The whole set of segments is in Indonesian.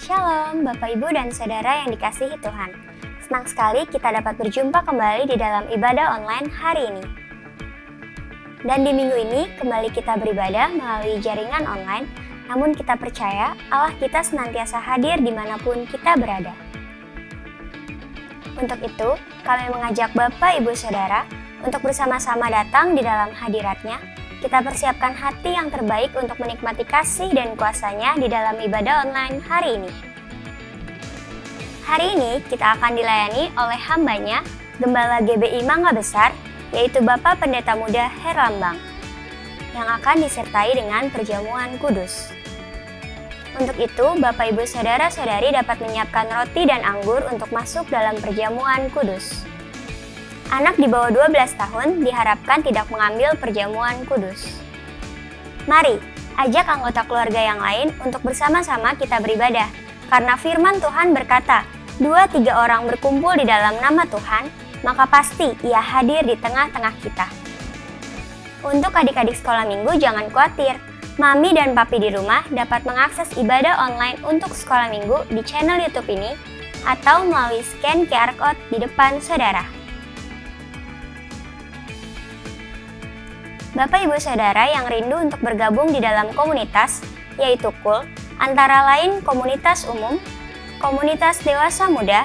Shalom Bapak Ibu dan Saudara yang dikasihi Tuhan. Senang sekali kita dapat berjumpa kembali di dalam ibadah online hari ini. Dan di minggu ini kembali kita beribadah melalui jaringan online, namun kita percaya Allah kita senantiasa hadir dimanapun kita berada. Untuk itu, kami mengajak Bapak Ibu Saudara untuk bersama-sama datang di dalam hadirat-Nya. Kita persiapkan hati yang terbaik untuk menikmati kasih dan kuasa-Nya di dalam ibadah online hari ini. Hari ini kita akan dilayani oleh hamba-Nya, Gembala GBI Mangga Besar, yaitu Bapak Pendeta Muda Herlambang, yang akan disertai dengan perjamuan kudus. Untuk itu, Bapak Ibu Saudara-saudari dapat menyiapkan roti dan anggur untuk masuk dalam perjamuan kudus. Anak di bawah 12 tahun diharapkan tidak mengambil perjamuan kudus. Mari, ajak anggota keluarga yang lain untuk bersama-sama kita beribadah, karena firman Tuhan berkata, 2-3 orang berkumpul di dalam nama Tuhan, maka pasti Ia hadir di tengah-tengah kita. Untuk adik-adik sekolah minggu jangan khawatir, Mami dan Papi di rumah dapat mengakses ibadah online untuk sekolah minggu di channel YouTube ini, atau melalui scan QR Code di depan saudara. Bapak Ibu Saudara yang rindu untuk bergabung di dalam komunitas, yaitu KUL, antara lain komunitas umum, komunitas dewasa muda,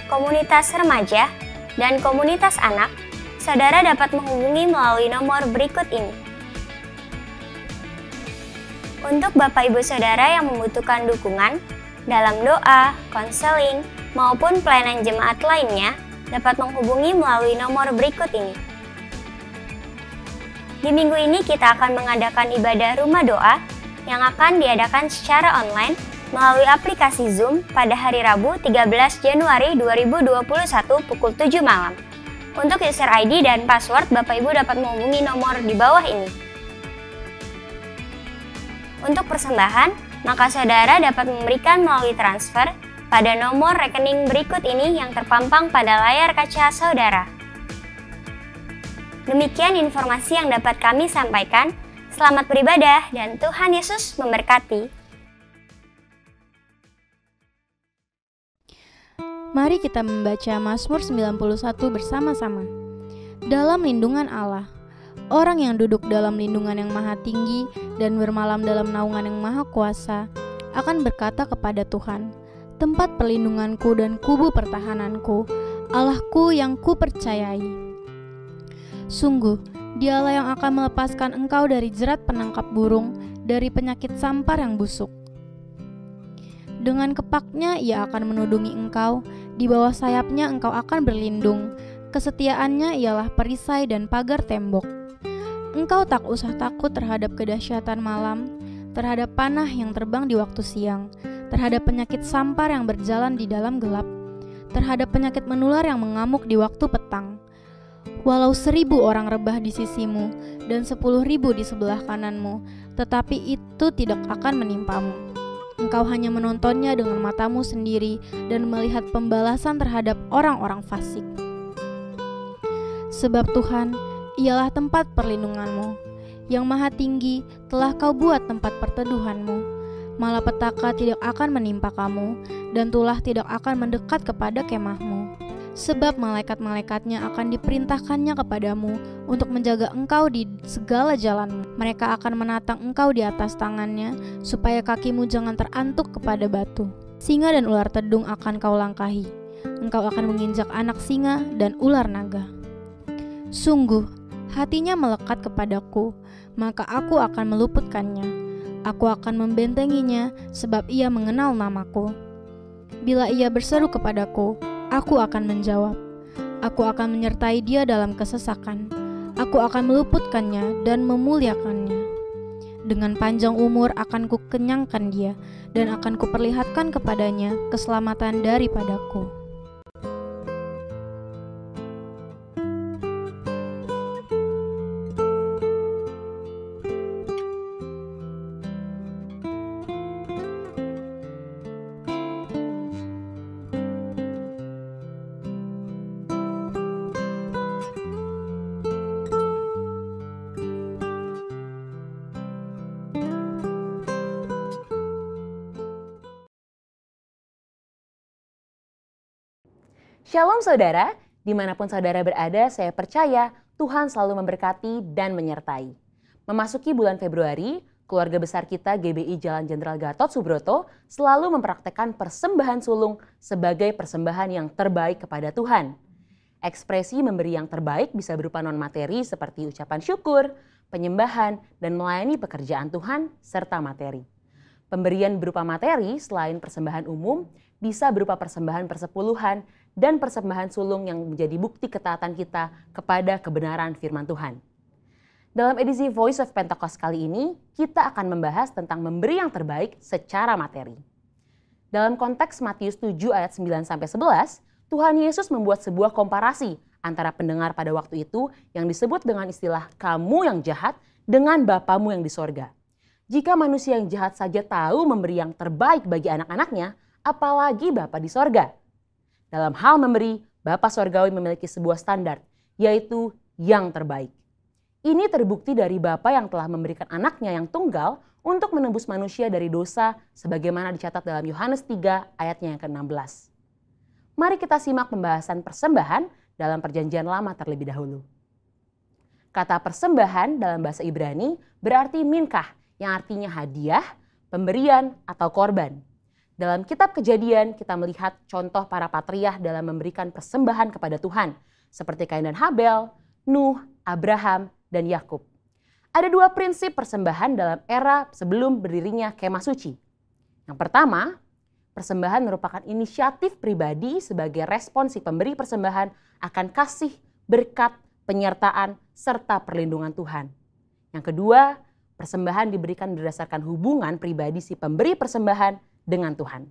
komunitas remaja, dan komunitas anak, saudara dapat menghubungi melalui nomor berikut ini. Untuk Bapak Ibu Saudara yang membutuhkan dukungan dalam doa, konseling, maupun pelayanan jemaat lainnya, dapat menghubungi melalui nomor berikut ini. Di minggu ini kita akan mengadakan ibadah rumah doa yang akan diadakan secara online melalui aplikasi Zoom pada hari Rabu 13 Januari 2021 pukul 7 malam. Untuk user ID dan password, Bapak Ibu dapat menghubungi nomor di bawah ini. Untuk persembahan, maka saudara dapat memberikan melalui transfer pada nomor rekening berikut ini yang terpampang pada layar kaca saudara. Demikian informasi yang dapat kami sampaikan. Selamat beribadah dan Tuhan Yesus memberkati. Mari kita membaca Mazmur 91 bersama-sama. Dalam lindungan Allah, orang yang duduk dalam lindungan yang maha tinggi dan bermalam dalam naungan yang maha kuasa akan berkata kepada Tuhan, tempat perlindunganku dan kubu pertahananku, Allahku yang kupercayai. Sungguh, Dialah yang akan melepaskan engkau dari jerat penangkap burung, dari penyakit sampar yang busuk. Dengan kepaknya Ia akan menudungi engkau, di bawah sayapnya engkau akan berlindung. Kesetiaannya ialah perisai dan pagar tembok. Engkau tak usah takut terhadap kedahsyatan malam, terhadap panah yang terbang di waktu siang, terhadap penyakit sampar yang berjalan di dalam gelap, terhadap penyakit menular yang mengamuk di waktu petang. Walau 1000 orang rebah di sisimu dan 10.000 di sebelah kananmu, tetapi itu tidak akan menimpamu. Engkau hanya menontonnya dengan matamu sendiri dan melihat pembalasan terhadap orang-orang fasik. Sebab Tuhan, Ialah tempat perlindunganmu. Yang maha tinggi telah kau buat tempat perteduhanmu. Malapetaka tidak akan menimpa kamu, dan tulah tidak akan mendekat kepada kemahmu. Sebab malaikat-malaikatnya akan diperintahkannya kepadamu untuk menjaga engkau di segala jalanmu. Mereka akan menatang engkau di atas tangannya, supaya kakimu jangan terantuk kepada batu. Singa dan ular tedung akan kau langkahi. Engkau akan menginjak anak singa dan ular naga. Sungguh, hatinya melekat kepadaku, maka aku akan meluputkannya. Aku akan membentenginya, sebab ia mengenal namaku. Bila ia berseru kepadaku, aku akan menjawab. Aku akan menyertai dia dalam kesesakan. Aku akan meluputkannya dan memuliakannya. Dengan panjang umur akan kukenyangkan dia, dan akan kuperlihatkan kepadanya keselamatan daripadaku. Shalom saudara, dimanapun saudara berada, saya percaya Tuhan selalu memberkati dan menyertai. Memasuki bulan Februari, keluarga besar kita GBI Jalan Jenderal Gatot Subroto selalu mempraktekkan persembahan sulung sebagai persembahan yang terbaik kepada Tuhan. Ekspresi memberi yang terbaik bisa berupa non-materi seperti ucapan syukur, penyembahan, dan melayani pekerjaan Tuhan, serta materi. Pemberian berupa materi selain persembahan umum bisa berupa persembahan persepuluhan dan persembahan sulung yang menjadi bukti ketaatan kita kepada kebenaran firman Tuhan. Dalam edisi Voice of Pentecost kali ini, kita akan membahas tentang memberi yang terbaik secara materi. Dalam konteks Matius 7 ayat 9-11, Tuhan Yesus membuat sebuah komparasi antara pendengar pada waktu itu yang disebut dengan istilah kamu yang jahat dengan Bapamu yang di sorga. Jika manusia yang jahat saja tahu memberi yang terbaik bagi anak-anaknya, apalagi Bapa di sorga. Dalam hal memberi, Bapa Sorgawi memiliki sebuah standar, yaitu yang terbaik. Ini terbukti dari Bapa yang telah memberikan anaknya yang tunggal untuk menebus manusia dari dosa sebagaimana dicatat dalam Yohanes 3 ayatnya yang ke-16. Mari kita simak pembahasan persembahan dalam Perjanjian Lama terlebih dahulu. Kata persembahan dalam bahasa Ibrani berarti minkah, yang artinya hadiah, pemberian, atau korban. Dalam kitab Kejadian kita melihat contoh para patriark dalam memberikan persembahan kepada Tuhan, seperti Kain dan Habel, Nuh, Abraham, dan Yakub. Ada dua prinsip persembahan dalam era sebelum berdirinya kemah suci. Yang pertama, persembahan merupakan inisiatif pribadi sebagai respon si pemberi persembahan akan kasih, berkat, penyertaan, serta perlindungan Tuhan. Yang kedua, persembahan diberikan berdasarkan hubungan pribadi si pemberi persembahan dengan Tuhan.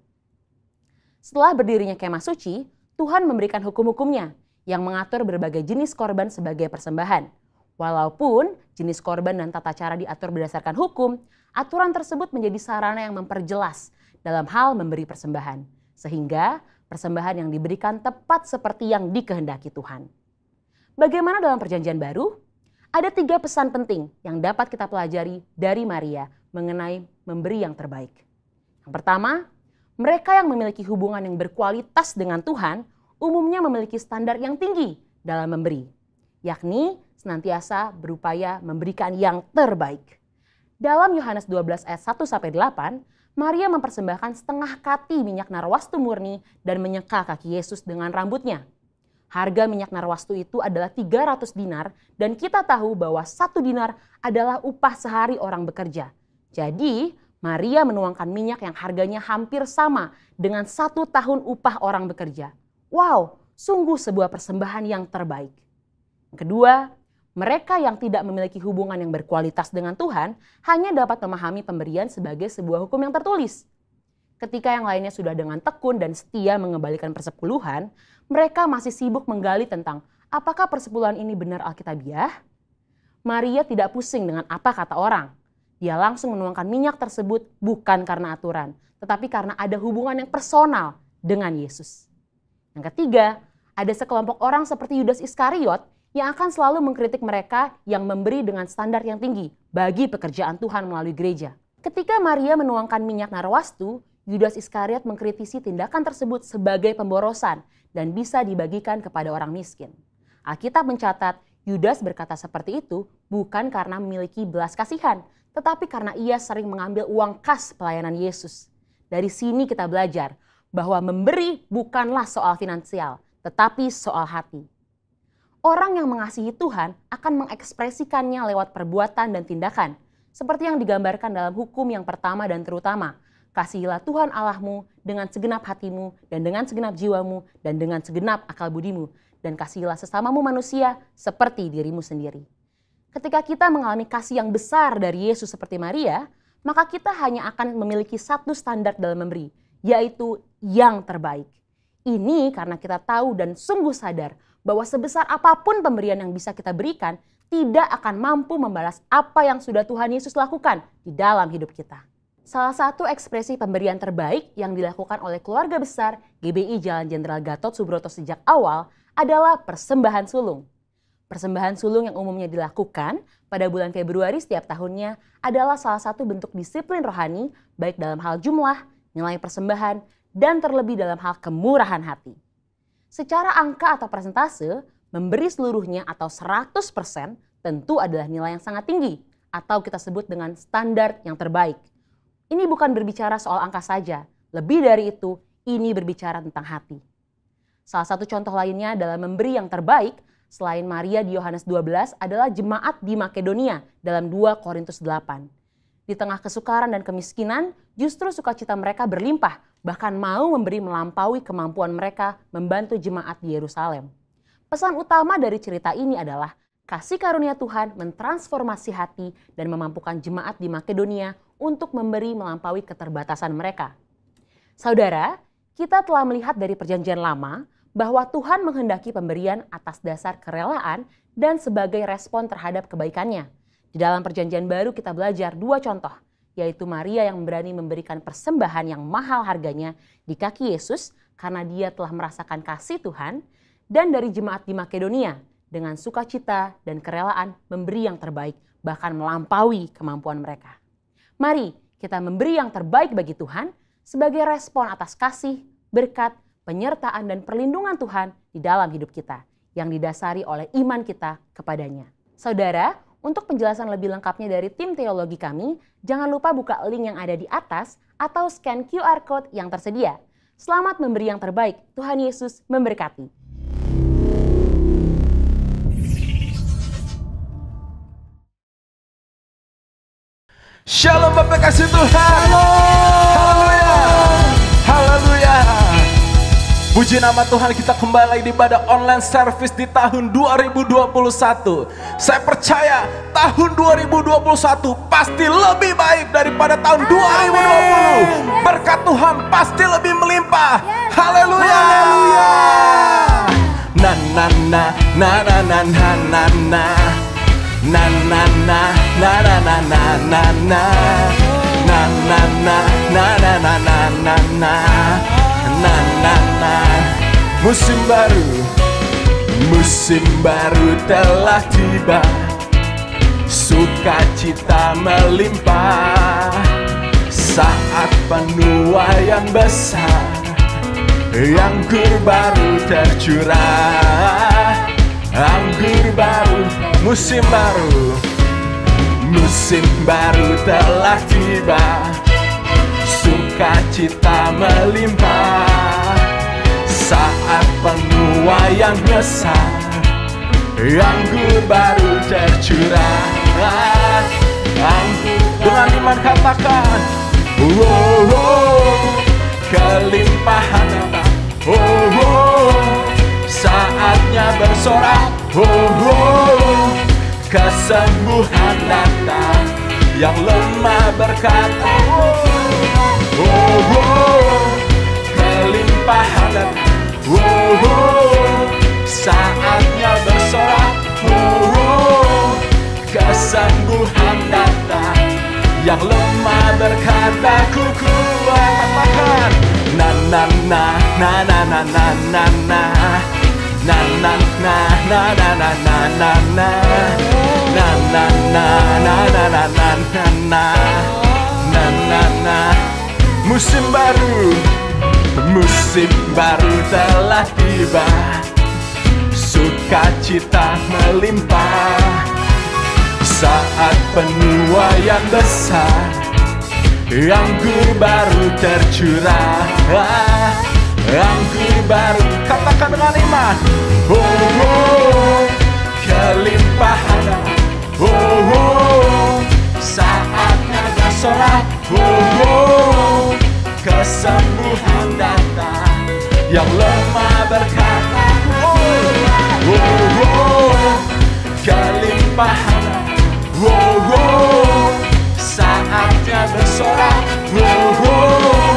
Setelah berdirinya kemah suci, Tuhan memberikan hukum-hukumnya yang mengatur berbagai jenis korban sebagai persembahan. Walaupun jenis korban dan tata cara diatur berdasarkan hukum, aturan tersebut menjadi sarana yang memperjelas dalam hal memberi persembahan. Sehingga persembahan yang diberikan tepat seperti yang dikehendaki Tuhan. Bagaimana dalam Perjanjian Baru? Ada 3 pesan penting yang dapat kita pelajari dari Maria mengenai memberi yang terbaik. Yang pertama, mereka yang memiliki hubungan yang berkualitas dengan Tuhan umumnya memiliki standar yang tinggi dalam memberi, yakni senantiasa berupaya memberikan yang terbaik. Dalam Yohanes 12 ayat 1-8, Maria mempersembahkan setengah kati minyak narwastu murni dan menyeka kaki Yesus dengan rambutnya. Harga minyak narwastu itu adalah 300 dinar dan kita tahu bahwa 1 dinar adalah upah sehari orang bekerja. Jadi, Maria menuangkan minyak yang harganya hampir sama dengan 1 tahun upah orang bekerja. Wow, sungguh sebuah persembahan yang terbaik. Yang kedua, mereka yang tidak memiliki hubungan yang berkualitas dengan Tuhan hanya dapat memahami pemberian sebagai sebuah hukum yang tertulis. Ketika yang lainnya sudah dengan tekun dan setia mengembalikan persepuluhan, mereka masih sibuk menggali tentang apakah persepuluhan ini benar alkitabiah. Maria tidak pusing dengan apa kata orang. Dia langsung menuangkan minyak tersebut bukan karena aturan, tetapi karena ada hubungan yang personal dengan Yesus. Yang ketiga, ada sekelompok orang seperti Yudas Iskariot yang akan selalu mengkritik mereka yang memberi dengan standar yang tinggi bagi pekerjaan Tuhan melalui gereja. Ketika Maria menuangkan minyak narwastu, Yudas Iskariot mengkritisi tindakan tersebut sebagai pemborosan dan bisa dibagikan kepada orang miskin. Alkitab mencatat Yudas berkata seperti itu bukan karena memiliki belas kasihan, tetapi karena ia sering mengambil uang kas pelayanan Yesus. Dari sini kita belajar bahwa memberi bukanlah soal finansial, tetapi soal hati. Orang yang mengasihi Tuhan akan mengekspresikannya lewat perbuatan dan tindakan, seperti yang digambarkan dalam hukum yang pertama dan terutama. Kasihilah Tuhan Allahmu dengan segenap hatimu dan dengan segenap jiwamu dan dengan segenap akal budimu, dan kasihilah sesamamu manusia seperti dirimu sendiri. Ketika kita mengalami kasih yang besar dari Yesus seperti Maria, maka kita hanya akan memiliki satu standar dalam memberi, yaitu yang terbaik. Ini karena kita tahu dan sungguh sadar bahwa sebesar apapun pemberian yang bisa kita berikan, tidak akan mampu membalas apa yang sudah Tuhan Yesus lakukan di dalam hidup kita. Salah satu ekspresi pemberian terbaik yang dilakukan oleh keluarga besar GBI Jalan Jenderal Gatot Subroto sejak awal adalah persembahan sulung. Persembahan sulung yang umumnya dilakukan pada bulan Februari setiap tahunnya adalah salah satu bentuk disiplin rohani baik dalam hal jumlah, nilai persembahan, dan terlebih dalam hal kemurahan hati. Secara angka atau persentase, memberi seluruhnya atau 100% tentu adalah nilai yang sangat tinggi atau kita sebut dengan standar yang terbaik. Ini bukan berbicara soal angka saja, lebih dari itu ini berbicara tentang hati. Salah satu contoh lainnya dalam memberi yang terbaik selain Maria di Yohanes 12 adalah jemaat di Makedonia dalam 2 Korintus 8. Di tengah kesukaran dan kemiskinan, justru sukacita mereka berlimpah, bahkan mau memberi melampaui kemampuan mereka membantu jemaat di Yerusalem. Pesan utama dari cerita ini adalah kasih karunia Tuhan mentransformasi hati dan memampukan jemaat di Makedonia untuk memberi melampaui keterbatasan mereka. Saudara, kita telah melihat dari Perjanjian Lama bahwa Tuhan menghendaki pemberian atas dasar kerelaan dan sebagai respon terhadap kebaikannya. Di dalam Perjanjian Baru kita belajar 2 contoh, yaitu Maria yang berani memberikan persembahan yang mahal harganya di kaki Yesus karena dia telah merasakan kasih Tuhan, dan dari jemaat di Makedonia dengan sukacita dan kerelaan memberi yang terbaik, bahkan melampaui kemampuan mereka. Mari kita memberi yang terbaik bagi Tuhan sebagai respon atas kasih, berkat, penyertaan dan perlindungan Tuhan di dalam hidup kita yang didasari oleh iman kita kepadanya. Saudara, untuk penjelasan lebih lengkapnya dari tim teologi kami, jangan lupa buka link yang ada di atas atau scan QR Code yang tersedia. Selamat memberi yang terbaik, Tuhan Yesus memberkati. Shalom Bapak kasih Tuhan. Haleluya. Haleluya. Puji nama Tuhan, kita kembali di ibadah online service di tahun 2021. Saya percaya tahun 2021 pasti lebih baik daripada tahun 2020. Berkat Tuhan pasti lebih melimpah. Haleluya. Na na na na na na na na na. Na na na na na na na na na na na na na na na na na na na na. Musim baru telah tiba, sukacita melimpah saat penuaian besar, anggur baru tercurah. Anggur baru, musim baru telah tiba, sukacita melimpah saat penuaian besar, anggur baru tercurah. Dengan iman katakan, oh, oh, kelimpahan datang, oh, oh, saatnya bersorak, oh, oh, kesembuhan datang, yang lemah berkata, oh, oh, oh, kelimpahan datang, oh, oh, saatnya bersorak, oh, oh, kesembuhan datang, yang lemah berkata, ku kuat. Katakan, na na na na na na na na na. Na na na na na na na na na na na na na na na na na na na na. Musim baru telah tiba, sukacita melimpah saat penuaian besar, anggur baru tercurah. Anggur baru, katakan dengan iman, oh, oh, kelimpahan, oh, oh, saatnya bersorak, oh, oh, kesembuhan datang, yang lemah berkata, oh, oh, oh, kelimpahan, oh, oh, saatnya bersorak, oh, oh,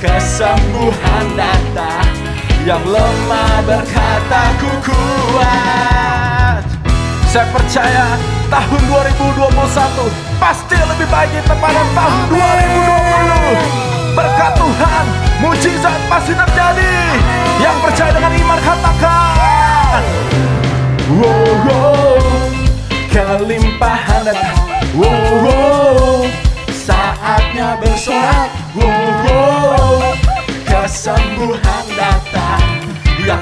kesembuhan datang, yang lemah berkata, ku kuat. Saya percaya tahun 2021 pasti lebih baik daripada tahun 2020. Berkat Tuhan, mujizat pasti terjadi. Yang percaya dengan iman katakan, oh, oh, kelimpahan datang, oh, oh, saatnya bersorak, oh, oh, kesembuhan datang, yang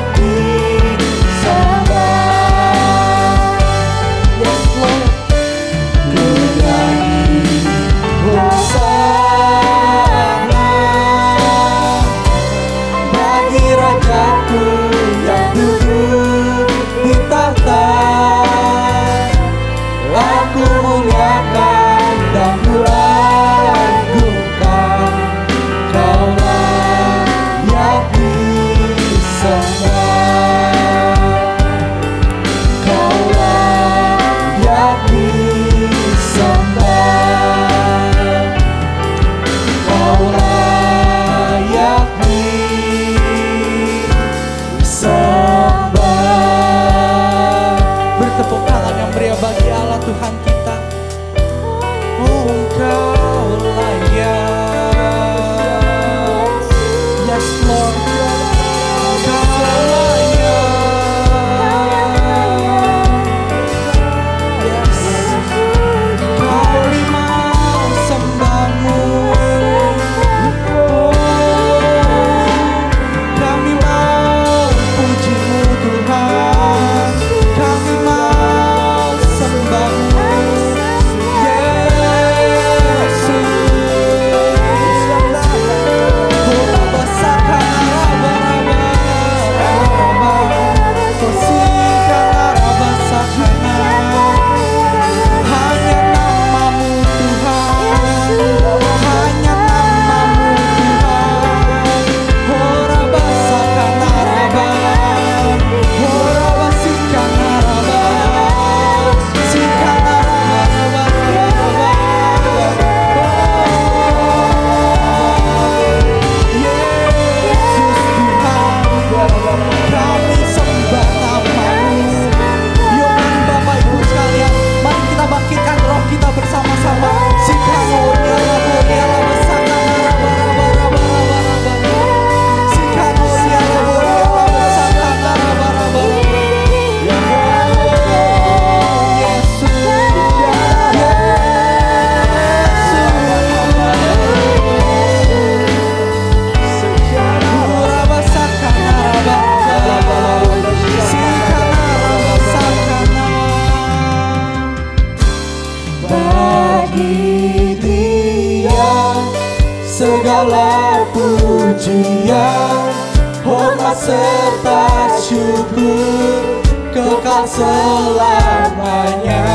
pujian, hormat serta syukur kekal selamanya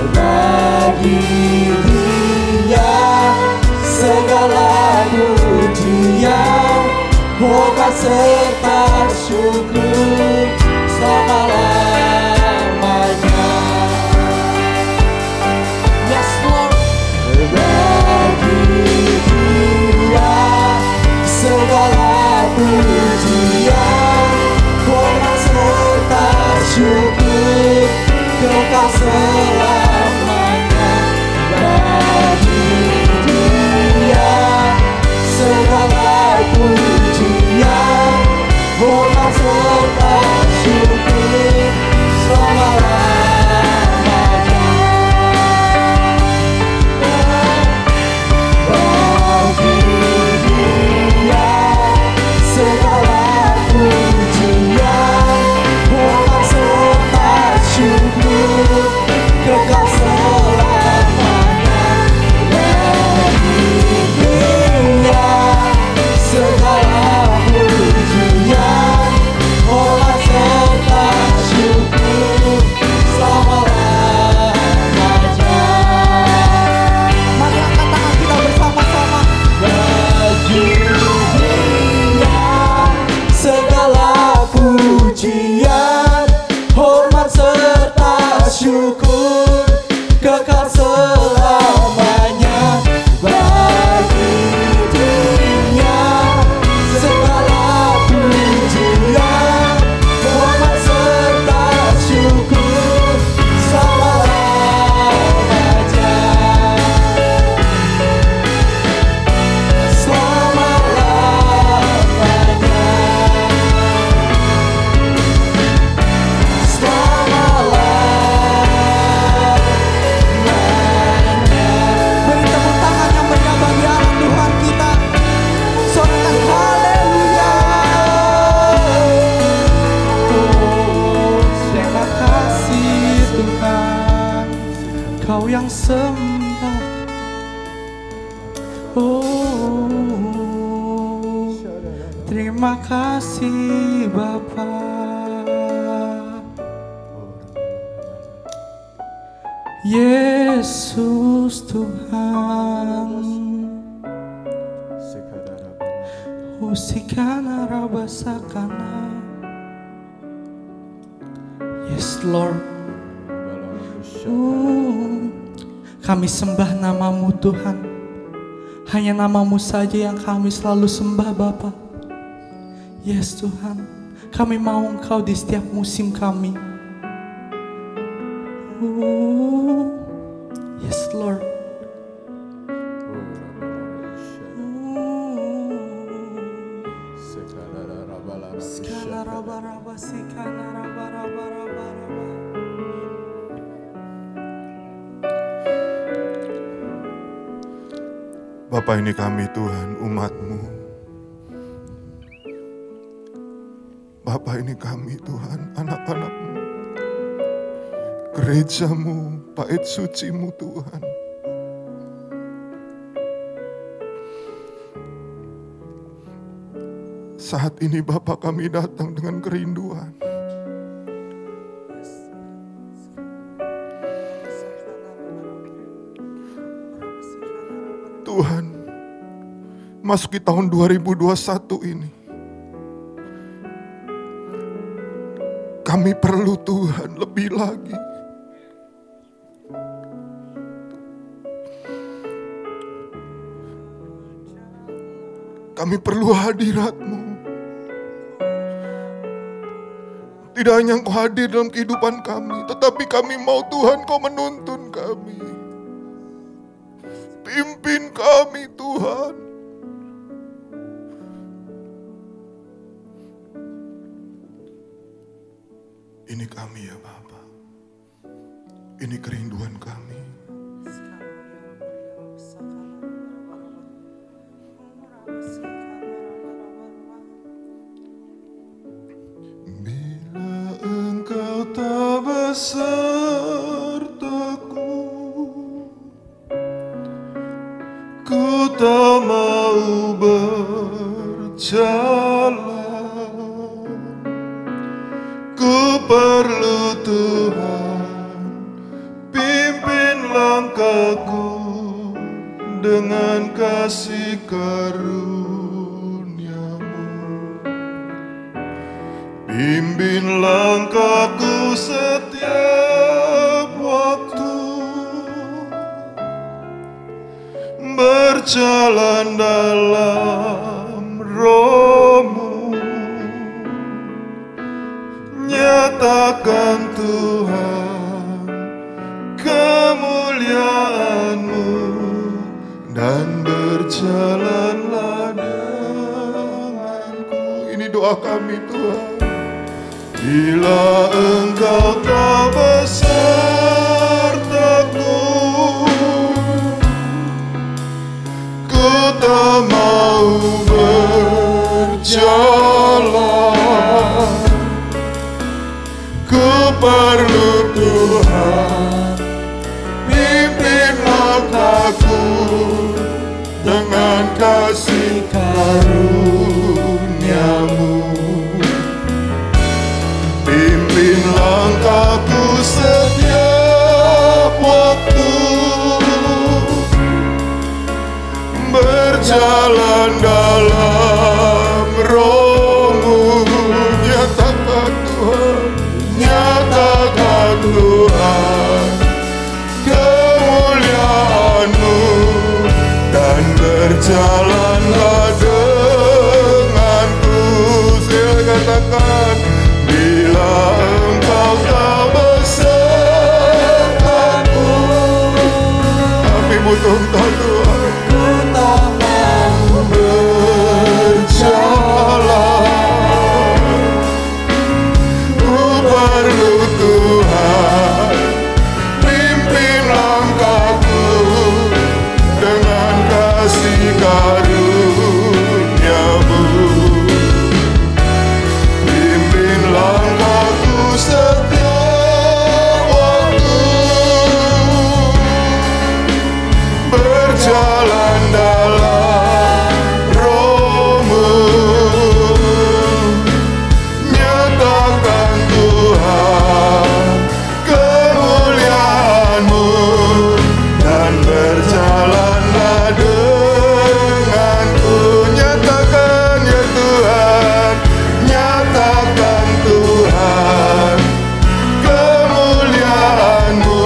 bagi Dia. Segala pujian, hormat serta syukur selama-lamanya. Yes Lord. Bagi Dia segala pujian, hormat serta syukur kekal selamanya. Bagi Dia segala pujian, hormat serta syukur selama-lamanya. Bagi Dia segala pujian, hormat serta syukur kekal selamanya. Bagi Dia segala pujian, hormat serta syukur selama-lamanya. Mari angkat tangan kita bersama-sama. Bagi Dia segala pujian, hormat serta syukur kekal selamanya. Bagi Dia segala pujian, hormat serta syukur selama-lamanya. Selama-lamanya. Beri tepuk tangan yang meriah bagi Allah Tuhan kita. Sorakan haleluya. Oh, terima kasih Tuhan, Kau yang sembah. Oh, terima kasih Bapa. Yesus Tuhan, usikana rabasakana. Yes Lord. Kami sembah nama-Mu Tuhan. Hanya nama-Mu saja yang kami selalu sembah Bapa. Yes Tuhan, kami mau Engkau di setiap musim kami. Yes Lord. Bapa, ini kami Tuhan, umat-Mu. Bapa, ini kami Tuhan, anak-anak-Mu. Gereja-Mu, bait suci-Mu Tuhan. Saat ini Bapa, kami datang dengan kerinduan. Tuhan, masuki tahun 2021 ini, kami perlu Tuhan lebih lagi. Kami perlu hadirat-Mu. Tidak hanya Engkau hadir dalam kehidupan kami, tetapi kami mau Tuhan Kau menuntun kami. Pimpin kami Tuhan. Ini kami ya Bapa. Ini kerinduan kami. Bila Engkau tak besertaku, ku tak mau berjalan. berjalan. Ku perlu Tuhan, pimpin langkahku dengan kasih karunia-Mu. Pimpin langkahku setiap waktu, berjalan dalam Roh-Mu. Nyatakan Tuhan kemuliaan-Mu, dan berjalanlah denganku. Ini doa kami Tuhan. Bila Engkau tak besertaku, ku tak mau berjalan. Ku perlu Tuhan, pimpin langkahku dengan kasih karunia-Mu. Pimpin langkahku setiap waktu, berjalan dalam Roh-Mu. Nyatakan Tuhan, nyatakan Tuhan kemuliaan-Mu, dan berjalanlah denganku. Saya katakan, bila Engkau tak besertaku, kami butuh Engkau Tuhan. Ku tak mau berjalan. Ku perlu Tuhan, pimpin langkahku dengan kasih karunia-Mu. Pimpin langkahku setiap waktu, berjalan dalam Roh-Mu. Nyatakan Tuhan kemuliaan-Mu, dan berjalanlah denganku. Nyatakan ya Tuhan, nyatakan Tuhan kemuliaan-Mu,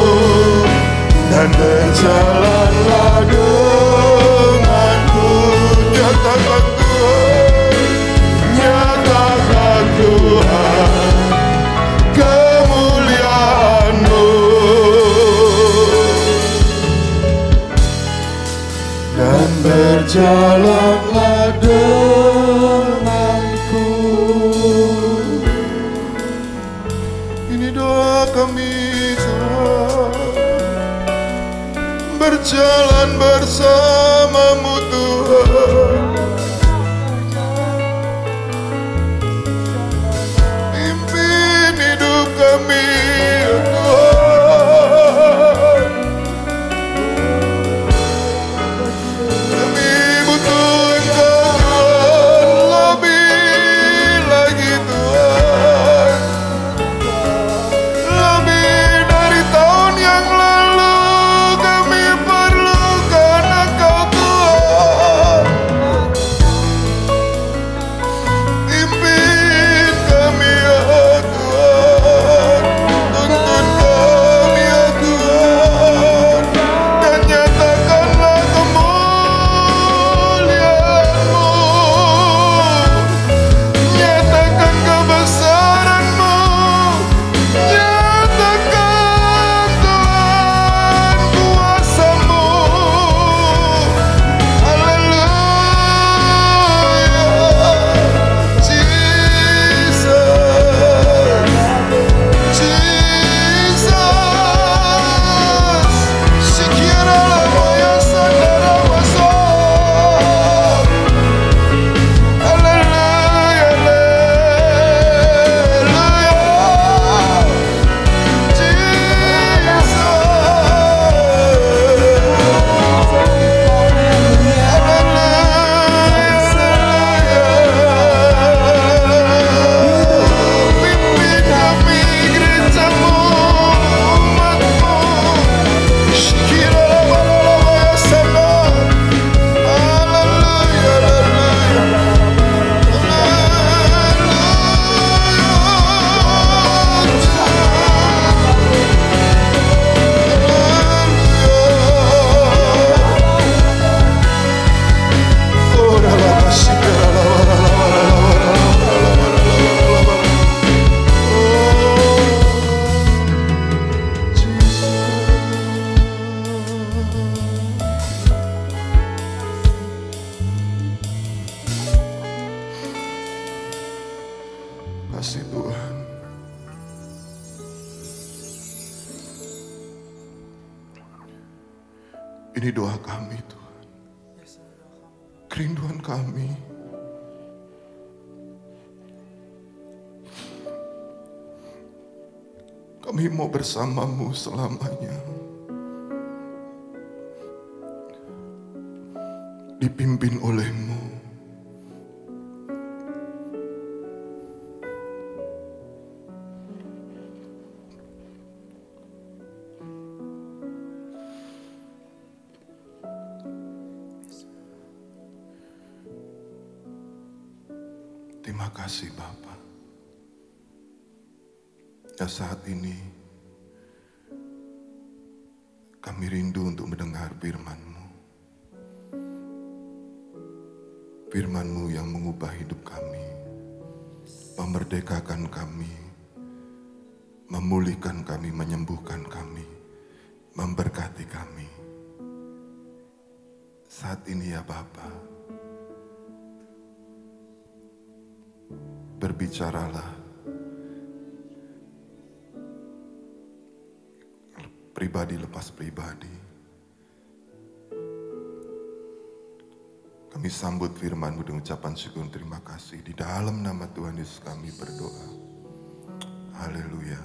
dan berjalanlah denganku. Nyatakan Tuhan, nyatakan Tuhan kemuliaan-Mu, dan berjalanlah denganku. Ini doa kami Tuhan, berjalan bersama-Mu Tuhan. Pimpin hidup kami ya Tuhan. Kami butuh Engkau Tuhan, lebih lagi Tuhan. Lebih dari tahun yang lalu, kami perlukan Engkau kasih Tuhan. Ini doa kami Tuhan. Kerinduan kami. Kami mau bersamamu selamanya. Dipimpin oleh-Mu. Terima kasih Bapa. Ya saat ini kami rindu untuk mendengar firman-Mu. Firman-Mu yang mengubah hidup kami, memerdekakan kami, memulihkan kami, menyembuhkan kami, memberkati kami. Saat ini ya Bapa, berbicaralah pribadi lepas pribadi. Kami sambut firman-Mu dengan ucapan syukur terima kasih. Di dalam nama Tuhan Yesus kami berdoa. Haleluya.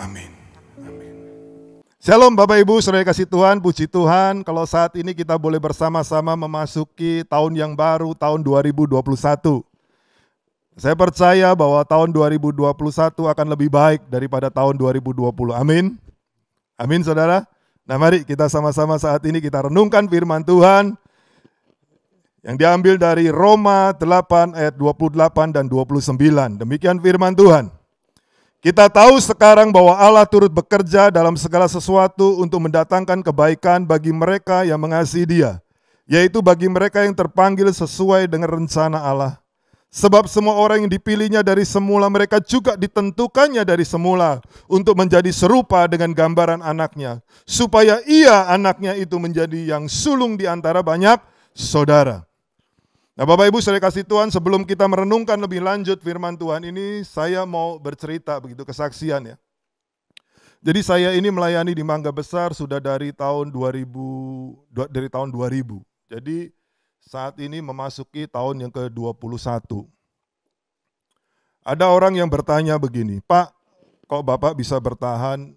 Amin. Amin. Shalom Bapak Ibu, saudara kasih Tuhan, puji Tuhan. Kalau saat ini kita boleh bersama-sama memasuki tahun yang baru, tahun 2021. Saya percaya bahwa tahun 2021 akan lebih baik daripada tahun 2020. Amin. Amin saudara. Nah mari kita sama-sama saat ini kita renungkan firman Tuhan yang diambil dari Roma 8 ayat 28 dan 29. Demikian firman Tuhan. Kita tahu sekarang bahwa Allah turut bekerja dalam segala sesuatu untuk mendatangkan kebaikan bagi mereka yang mengasihi Dia, yaitu bagi mereka yang terpanggil sesuai dengan rencana Allah. Sebab semua orang yang dipilihnya dari semula, mereka juga ditentukannya dari semula untuk menjadi serupa dengan gambaran anaknya, supaya ia anaknya itu menjadi yang sulung di antara banyak saudara. Nah Bapak Ibu saudara kasih Tuhan, sebelum kita merenungkan lebih lanjut firman Tuhan ini, saya mau bercerita begitu kesaksian ya. Jadi saya ini melayani di Mangga Besar sudah dari tahun 2000. Jadi saat ini memasuki tahun yang ke-21. Ada orang yang bertanya begini, Pak, kok Bapak bisa bertahan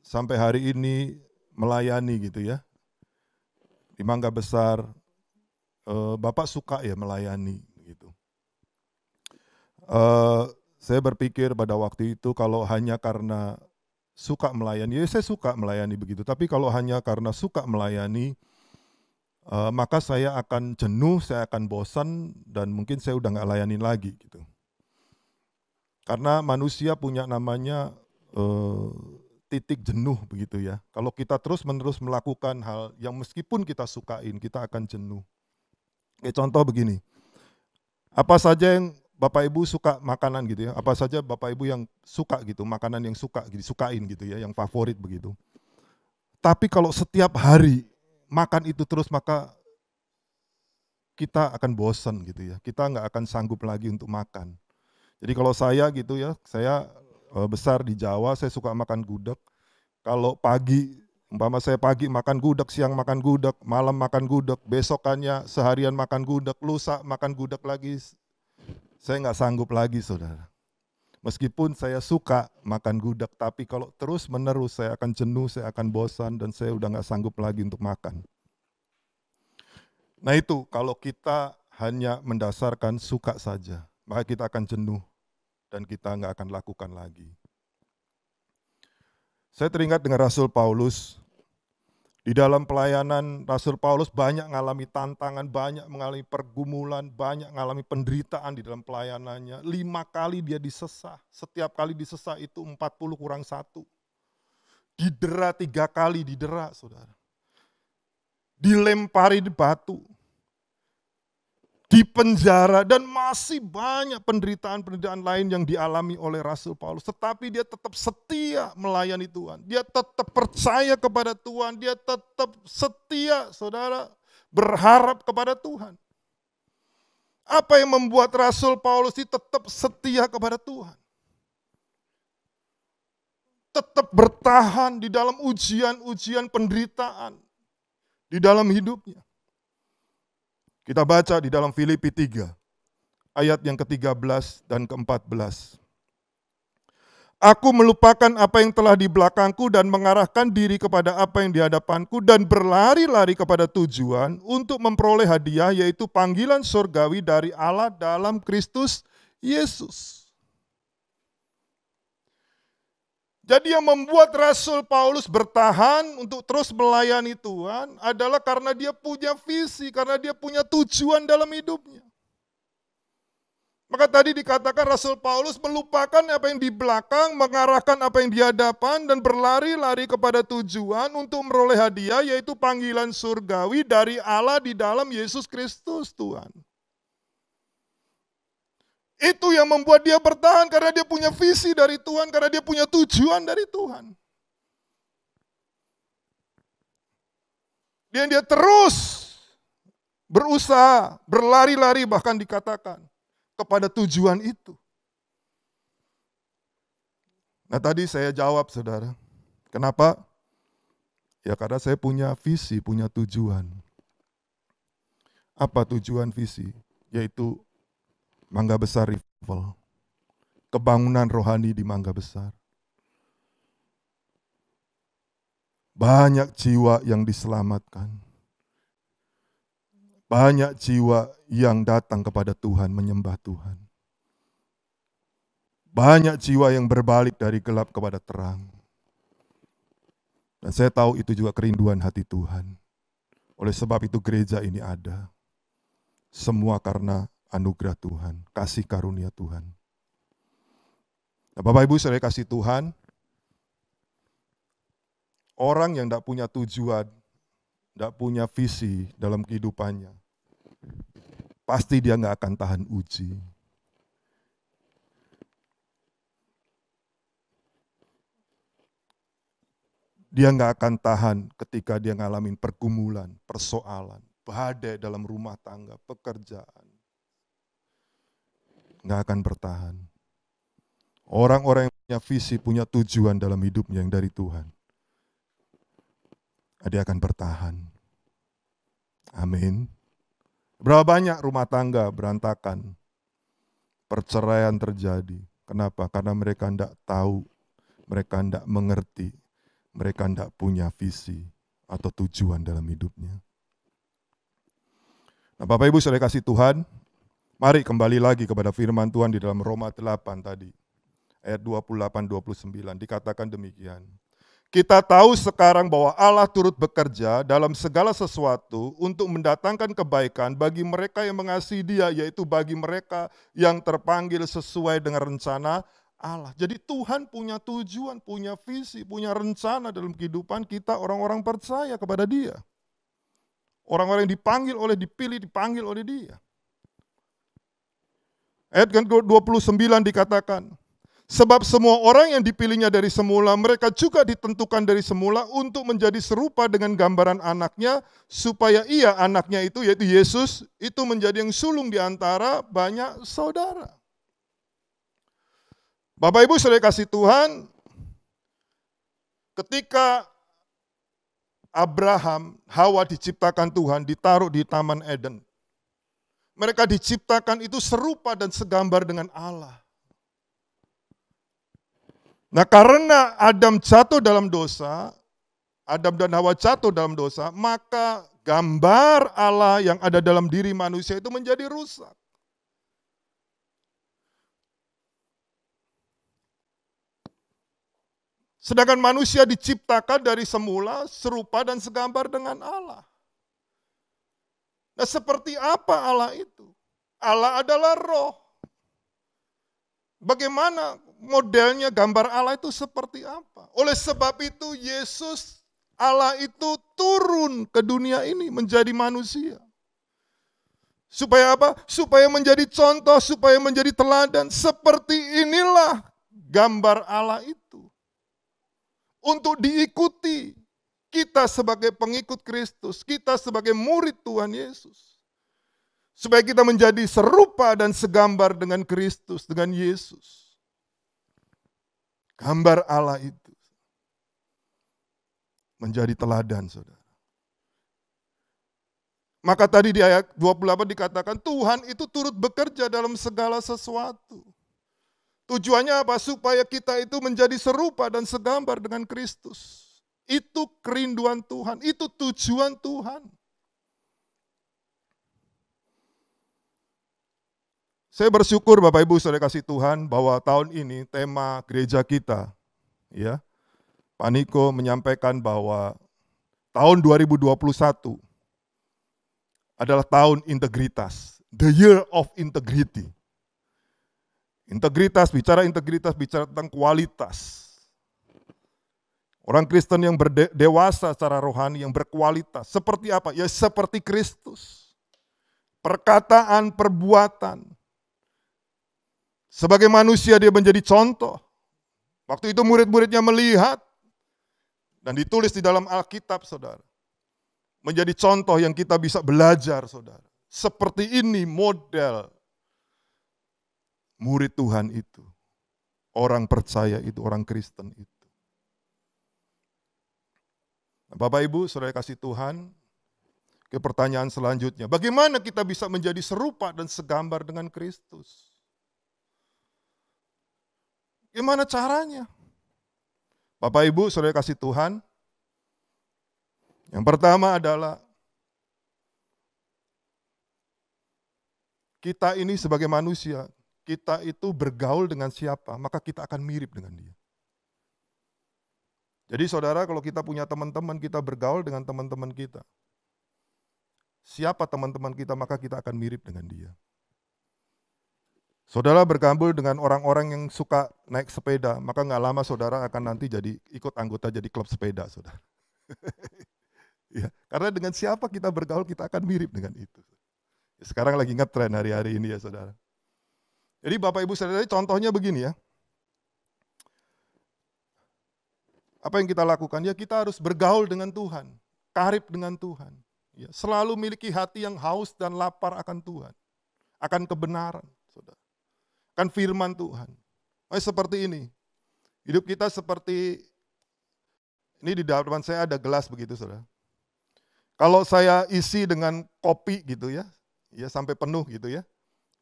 sampai hari ini melayani gitu ya? Di Mangga Besar, Bapak suka ya melayani gitu. Saya berpikir pada waktu itu kalau hanya karena suka melayani, ya saya suka melayani begitu. Tapi kalau hanya karena suka melayani, maka saya akan jenuh, saya akan bosan, dan mungkin saya udah nggak layanin lagi gitu. Karena manusia punya namanya titik jenuh begitu ya. Kalau kita terus-menerus melakukan hal yang meskipun kita sukain, kita akan jenuh. Kayak contoh begini, apa saja yang Bapak Ibu suka makanan gitu ya, apa saja Bapak Ibu yang suka gitu, makanan yang disukain gitu ya, yang favorit begitu. Tapi kalau setiap hari makan itu terus, maka kita akan bosan gitu ya. Kita nggak akan sanggup lagi untuk makan. Jadi kalau saya gitu ya, saya besar di Jawa, saya suka makan gudeg. Kalau pagi, umpama saya pagi makan gudeg, siang makan gudeg, malam makan gudeg, besokannya seharian makan gudeg, lusa makan gudeg lagi, saya nggak sanggup lagi saudara. Meskipun saya suka makan gudeg, tapi kalau terus menerus saya akan jenuh, saya akan bosan, dan saya udah nggak sanggup lagi untuk makan. Nah itu, kalau kita hanya mendasarkan suka saja, maka kita akan jenuh, dan kita nggak akan lakukan lagi. Saya teringat dengan Rasul Paulus. Di dalam pelayanan Rasul Paulus banyak mengalami tantangan, banyak mengalami pergumulan, banyak mengalami penderitaan di dalam pelayanannya. 5 kali dia disesah, setiap kali disesah itu 40 kurang 1. Didera 3 kali, didera saudara. Dilempari di batu, dipenjara, dan masih banyak penderitaan-penderitaan lain yang dialami oleh Rasul Paulus. Tetapi dia tetap setia melayani Tuhan. Dia tetap percaya kepada Tuhan. Dia tetap setia, saudara, berharap kepada Tuhan. Apa yang membuat Rasul Paulus ini tetap setia kepada Tuhan? Tetap bertahan di dalam ujian-ujian penderitaan di dalam hidupnya. Kita baca di dalam Filipi 3, ayat yang ke-13 dan ke-14. Aku melupakan apa yang telah di belakangku dan mengarahkan diri kepada apa yang di hadapanku dan berlari-lari kepada tujuan untuk memperoleh hadiah, yaitu panggilan surgawi dari Allah dalam Kristus Yesus. Jadi yang membuat Rasul Paulus bertahan untuk terus melayani Tuhan adalah karena dia punya visi, karena dia punya tujuan dalam hidupnya. Maka tadi dikatakan Rasul Paulus melupakan apa yang di belakang, mengarahkan apa yang di hadapan, dan berlari-lari kepada tujuan untuk meroleh hadiah, yaitu panggilan surgawi dari Allah di dalam Yesus Kristus Tuhan. Itu yang membuat dia bertahan karena dia punya visi dari Tuhan, karena dia punya tujuan dari Tuhan. Dan dia terus berusaha, berlari-lari bahkan dikatakan kepada tujuan itu. Nah tadi saya jawab saudara, kenapa? Ya karena saya punya visi, punya tujuan. Apa tujuan visi? Yaitu Mangga Besar Revival, kebangunan rohani di Mangga Besar. Banyak jiwa yang diselamatkan. Banyak jiwa yang datang kepada Tuhan, menyembah Tuhan. Banyak jiwa yang berbalik dari gelap kepada terang. Dan saya tahu itu juga kerinduan hati Tuhan. Oleh sebab itu gereja ini ada. Semua karena anugerah Tuhan, kasih karunia Tuhan. Nah, Bapak Ibu saudara kasih Tuhan, orang yang tidak punya tujuan, tidak punya visi dalam kehidupannya, pasti dia nggak akan tahan uji. Dia nggak akan tahan ketika dia ngalamin pergumulan, persoalan, badai dalam rumah tangga, pekerjaan. Nggak akan bertahan. Orang-orang yang punya visi, punya tujuan dalam hidupnya yang dari Tuhan, dia akan bertahan. Amin. Berapa banyak rumah tangga berantakan, perceraian terjadi. Kenapa? Karena mereka tidak tahu, mereka tidak mengerti, mereka tidak punya visi atau tujuan dalam hidupnya. Nah Bapak Ibu saudara kasih Tuhan, mari kembali lagi kepada firman Tuhan di dalam Roma 8 tadi. Ayat 28-29 dikatakan demikian. Kita tahu sekarang bahwa Allah turut bekerja dalam segala sesuatu untuk mendatangkan kebaikan bagi mereka yang mengasihi Dia, yaitu bagi mereka yang terpanggil sesuai dengan rencana Allah. Jadi Tuhan punya tujuan, punya visi, punya rencana dalam kehidupan kita orang-orang percaya kepada Dia. Orang-orang yang dipanggil oleh, dipilih, dipanggil oleh Dia. Ayat 29 dikatakan, sebab semua orang yang dipilihnya dari semula, mereka juga ditentukan dari semula untuk menjadi serupa dengan gambaran anaknya, supaya ia, anaknya itu, yaitu Yesus, itu menjadi yang sulung di antara banyak saudara. Bapak Ibu saudara kasih Tuhan, ketika Abraham, Hawa diciptakan Tuhan, ditaruh di Taman Eden, mereka diciptakan itu serupa dan segambar dengan Allah. Nah karena Adam jatuh dalam dosa, Adam dan Hawa jatuh dalam dosa, maka gambar Allah yang ada dalam diri manusia itu menjadi rusak. Sedangkan manusia diciptakan dari semula serupa dan segambar dengan Allah. Nah seperti apa Allah itu? Allah adalah roh. Bagaimana modelnya gambar Allah itu seperti apa? Oleh sebab itu Yesus, Allah itu turun ke dunia ini menjadi manusia. Supaya apa? Supaya menjadi contoh, supaya menjadi teladan. Seperti inilah gambar Allah itu. Untuk diikuti kita sebagai pengikut Kristus, kita sebagai murid Tuhan Yesus. Supaya kita menjadi serupa dan segambar dengan Kristus, dengan Yesus. Gambar Allah itu menjadi teladan, saudara. Maka tadi di ayat 28 dikatakan Tuhan itu turut bekerja dalam segala sesuatu. Tujuannya apa? Supaya kita itu menjadi serupa dan segambar dengan Kristus. Itu kerinduan Tuhan, itu tujuan Tuhan. Saya bersyukur Bapak Ibu Saudara kasih Tuhan bahwa tahun ini tema gereja kita, ya, Pak Niko menyampaikan bahwa tahun 2021 adalah tahun integritas, the year of integrity. Integritas bicara tentang kualitas. Orang Kristen yang berdewasa secara rohani, yang berkualitas. Seperti apa? Ya seperti Kristus. Perkataan, perbuatan. Sebagai manusia dia menjadi contoh. Waktu itu murid-muridnya melihat. Dan ditulis di dalam Alkitab, saudara. Menjadi contoh yang kita bisa belajar, saudara. Seperti ini model murid Tuhan itu. Orang percaya itu, orang Kristen itu. Bapak Ibu, saudara kasih Tuhan, ke pertanyaan selanjutnya. Bagaimana kita bisa menjadi serupa dan segambar dengan Kristus? Gimana caranya? Bapak Ibu, saudara kasih Tuhan, yang pertama adalah kita ini sebagai manusia, kita itu bergaul dengan siapa, maka kita akan mirip dengan dia. Jadi saudara, kalau kita punya teman-teman, kita bergaul dengan teman-teman kita. Siapa teman-teman kita, maka kita akan mirip dengan dia. Saudara bergaul dengan orang-orang yang suka naik sepeda, maka nggak lama saudara akan nanti jadi ikut anggota jadi klub sepeda, saudara. Ya, karena dengan siapa kita bergaul, kita akan mirip dengan itu. Sekarang lagi ngetren hari-hari ini ya saudara. Jadi Bapak Ibu saudara, contohnya begini ya. Apa yang kita lakukan? Ya kita harus bergaul dengan Tuhan, karib dengan Tuhan. Ya, selalu miliki hati yang haus dan lapar akan Tuhan, akan kebenaran, saudara. Akan firman Tuhan. Seperti ini, hidup kita seperti, ini di depan saya ada gelas begitu saudara. Kalau saya isi dengan kopi gitu ya sampai penuh gitu ya,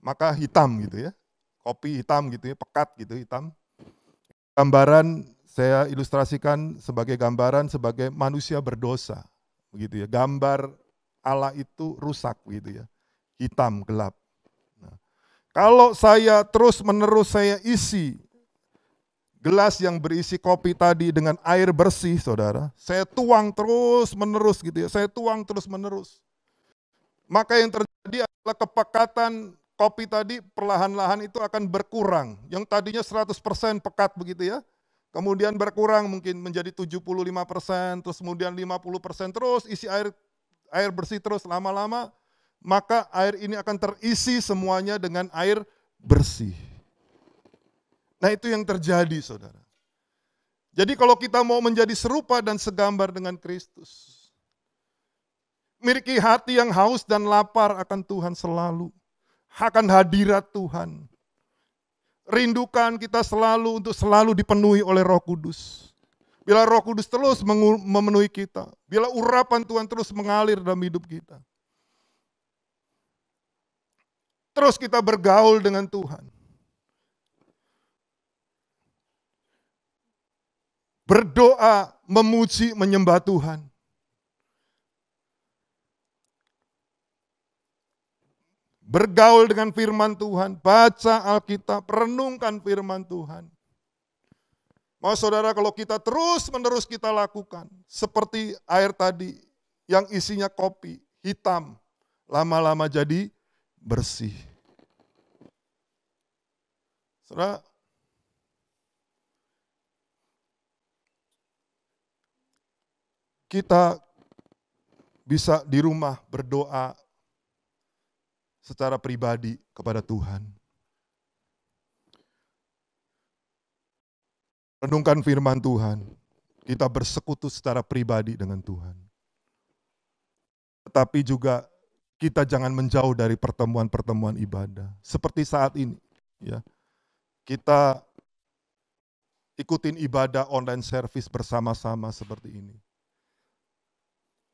maka hitam gitu ya, kopi hitam gitu ya, pekat gitu hitam. Gambaran saya ilustrasikan sebagai gambaran sebagai manusia berdosa, begitu ya. Gambar Allah itu rusak, begitu ya, hitam gelap. Nah, kalau saya terus-menerus saya isi gelas yang berisi kopi tadi dengan air bersih, saudara, saya tuang terus-menerus, gitu ya, saya tuang terus-menerus. Maka yang terjadi adalah kepekatan kopi tadi perlahan-lahan itu akan berkurang. Yang tadinya 100% pekat, begitu ya. Kemudian berkurang mungkin menjadi 75%, terus kemudian 50%, terus isi air bersih terus lama-lama, maka air ini akan terisi semuanya dengan air bersih. Nah itu yang terjadi saudara. Jadi kalau kita mau menjadi serupa dan segambar dengan Kristus, miliki hati yang haus dan lapar akan Tuhan selalu, akan hadirat Tuhan. Rindukan kita selalu untuk selalu dipenuhi oleh Roh Kudus. Bila Roh Kudus terus memenuhi kita, bila urapan Tuhan terus mengalir dalam hidup kita, terus kita bergaul dengan Tuhan, berdoa, memuji, menyembah Tuhan, bergaul dengan firman Tuhan, baca Alkitab, renungkan firman Tuhan. Mau saudara, kalau kita terus-menerus kita lakukan, seperti air tadi yang isinya kopi, hitam, lama-lama jadi bersih. Saudara, kita bisa di rumah berdoa secara pribadi kepada Tuhan. Renungkan firman Tuhan, kita bersekutu secara pribadi dengan Tuhan. Tetapi juga kita jangan menjauh dari pertemuan-pertemuan ibadah. Seperti saat ini, ya. Kita ikutin ibadah online service bersama-sama seperti ini.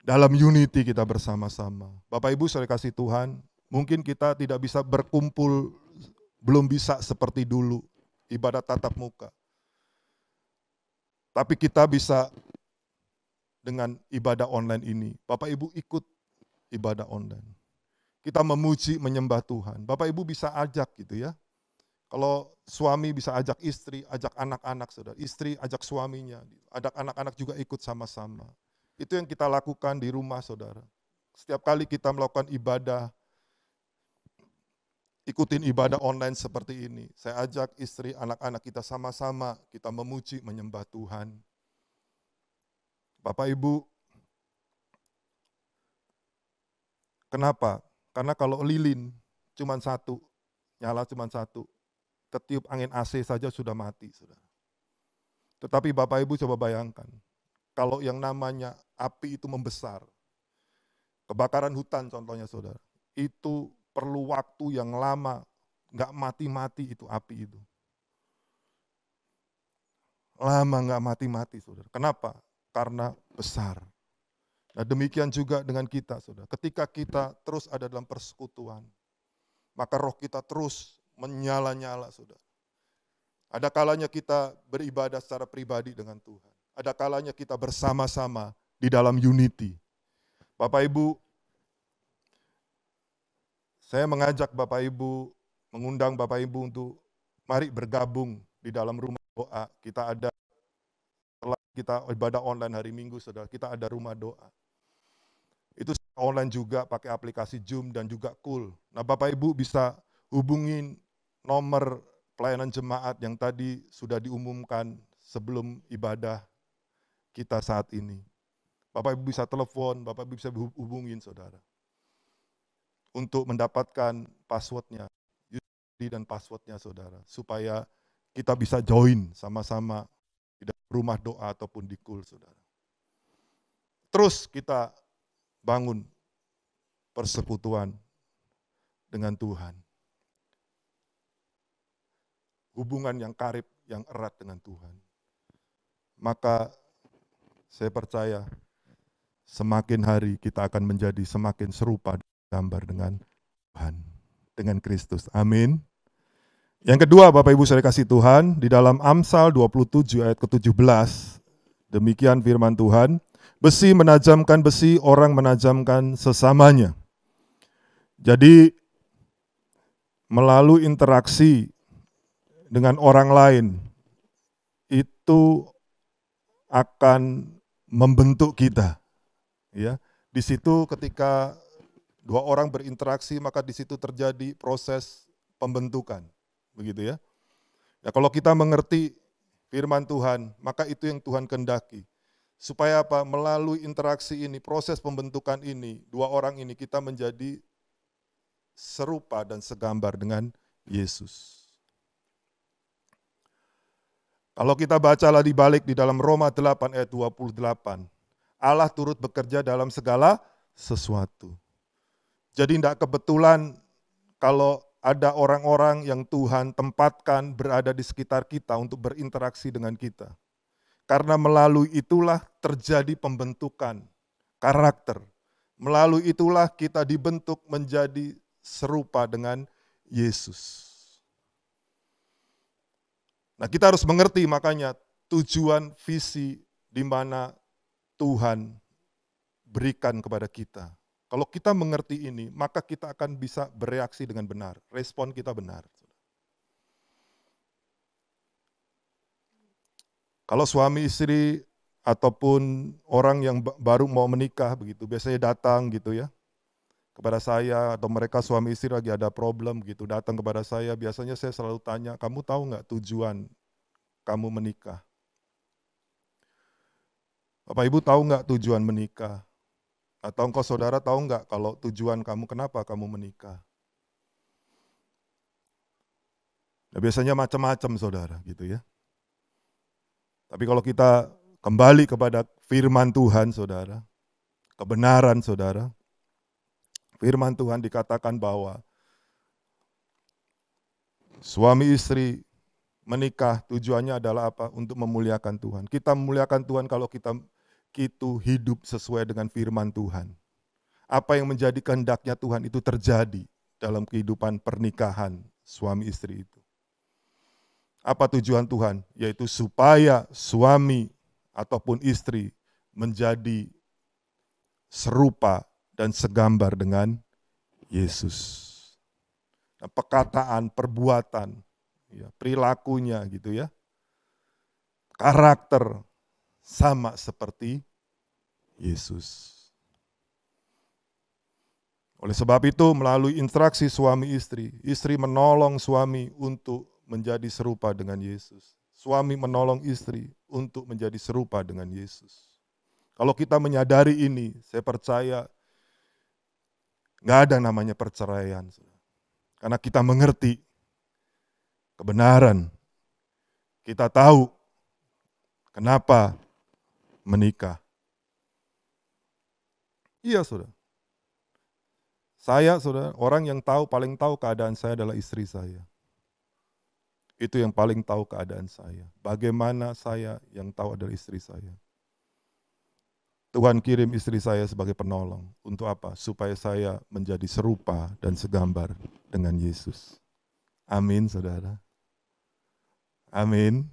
Dalam unity kita bersama-sama. Bapak Ibu saudara kasih Tuhan, mungkin kita tidak bisa berkumpul, belum bisa seperti dulu, ibadah tatap muka. Tapi kita bisa dengan ibadah online ini. Bapak Ibu ikut ibadah online. Kita memuji, menyembah Tuhan. Bapak Ibu bisa ajak gitu ya. Kalau suami bisa ajak istri, ajak anak-anak saudara. Istri ajak suaminya, ajak anak-anak juga ikut sama-sama. Itu yang kita lakukan di rumah saudara. Setiap kali kita melakukan ibadah, ikutin ibadah online seperti ini. Saya ajak istri, anak-anak kita sama-sama, kita memuji, menyembah Tuhan. Bapak Ibu, kenapa? Karena kalau lilin cuma satu, nyala cuma satu, ketiup angin AC saja sudah mati, saudara. Tetapi Bapak Ibu coba bayangkan, kalau yang namanya api itu membesar, kebakaran hutan contohnya saudara, itu perlu waktu yang lama, nggak mati-mati itu api itu. Lama nggak mati-mati saudara. Kenapa? Karena besar. Nah demikian juga dengan kita saudara. Ketika kita terus ada dalam persekutuan, maka roh kita terus menyala-nyala saudara. Ada kalanya kita beribadah secara pribadi dengan Tuhan. Ada kalanya kita bersama-sama di dalam unity. Bapak Ibu, saya mengajak Bapak Ibu, mengundang Bapak Ibu untuk mari bergabung di dalam rumah doa. Kita ada, setelah kita ibadah online hari Minggu saudara, kita ada rumah doa. Itu online juga pakai aplikasi Zoom dan juga Cool. Nah Bapak Ibu bisa hubungin nomor pelayanan jemaat yang tadi sudah diumumkan sebelum ibadah kita saat ini. Bapak Ibu bisa telepon, Bapak Ibu bisa hubungin saudara. Untuk mendapatkan passwordnya, username dan passwordnya saudara. Supaya kita bisa join sama-sama di dalam rumah doa ataupun di Cool saudara. Terus kita bangun persekutuan dengan Tuhan. Hubungan yang karib, yang erat dengan Tuhan. Maka saya percaya semakin hari kita akan menjadi semakin serupa gambar dengan Tuhan, dengan Kristus. Amin. Yang kedua Bapak Ibu saya kasih Tuhan, di dalam Amsal 27 ayat ke-17, demikian firman Tuhan, besi menajamkan besi, orang menajamkan sesamanya. Jadi melalui interaksi dengan orang lain, itu akan membentuk kita. Ya, di situ ketika dua orang berinteraksi, maka di situ terjadi proses pembentukan, begitu ya. Ya kalau kita mengerti firman Tuhan, maka itu yang Tuhan kehendaki. Supaya apa? Melalui interaksi ini, proses pembentukan ini, dua orang ini kita menjadi serupa dan segambar dengan Yesus. Kalau kita bacalah di balik di dalam Roma 8 ayat 28, Allah turut bekerja dalam segala sesuatu. Jadi tidak kebetulan kalau ada orang-orang yang Tuhan tempatkan berada di sekitar kita untuk berinteraksi dengan kita. Karena melalui itulah terjadi pembentukan karakter. Melalui itulah kita dibentuk menjadi serupa dengan Yesus. Nah kita harus mengerti makanya tujuan visi di mana Tuhan berikan kepada kita. Kalau kita mengerti ini, maka kita akan bisa bereaksi dengan benar. Respon kita benar. Kalau suami istri ataupun orang yang baru mau menikah begitu, biasanya datang gitu ya kepada saya, atau mereka suami istri lagi ada problem gitu, datang kepada saya, biasanya saya selalu tanya, kamu tahu nggak tujuan kamu menikah? Bapak Ibu tahu nggak tujuan menikah? Atau engkau saudara tahu nggak kalau tujuan kamu kenapa kamu menikah? Nah, biasanya macam-macam saudara gitu ya. Tapi kalau kita kembali kepada firman Tuhan saudara, kebenaran saudara, Firman Tuhan dikatakan bahwa suami istri menikah tujuannya adalah apa? Untuk memuliakan Tuhan. Kita memuliakan Tuhan kalau kita hidup sesuai dengan firman Tuhan. Apa yang menjadi kehendaknya Tuhan itu terjadi dalam kehidupan pernikahan suami istri itu. Apa tujuan Tuhan? Yaitu supaya suami ataupun istri menjadi serupa dan segambar dengan Yesus. Nah, perkataan, perbuatan, ya, perilakunya gitu ya, karakter sama seperti Yesus. Oleh sebab itu melalui interaksi suami istri menolong suami untuk menjadi serupa dengan Yesus. Suami menolong istri untuk menjadi serupa dengan Yesus. Kalau kita menyadari ini, saya percaya nggak ada namanya perceraian. Karena kita mengerti kebenaran. Kita tahu kenapa menikah. Iya, saudara. Saya, saudara, orang yang paling tahu keadaan saya adalah istri saya. Itu yang paling tahu keadaan saya. Bagaimana saya yang tahu adalah istri saya. Tuhan kirim istri saya sebagai penolong. Untuk apa? Supaya saya menjadi serupa dan segambar dengan Yesus. Amin, saudara. Amin.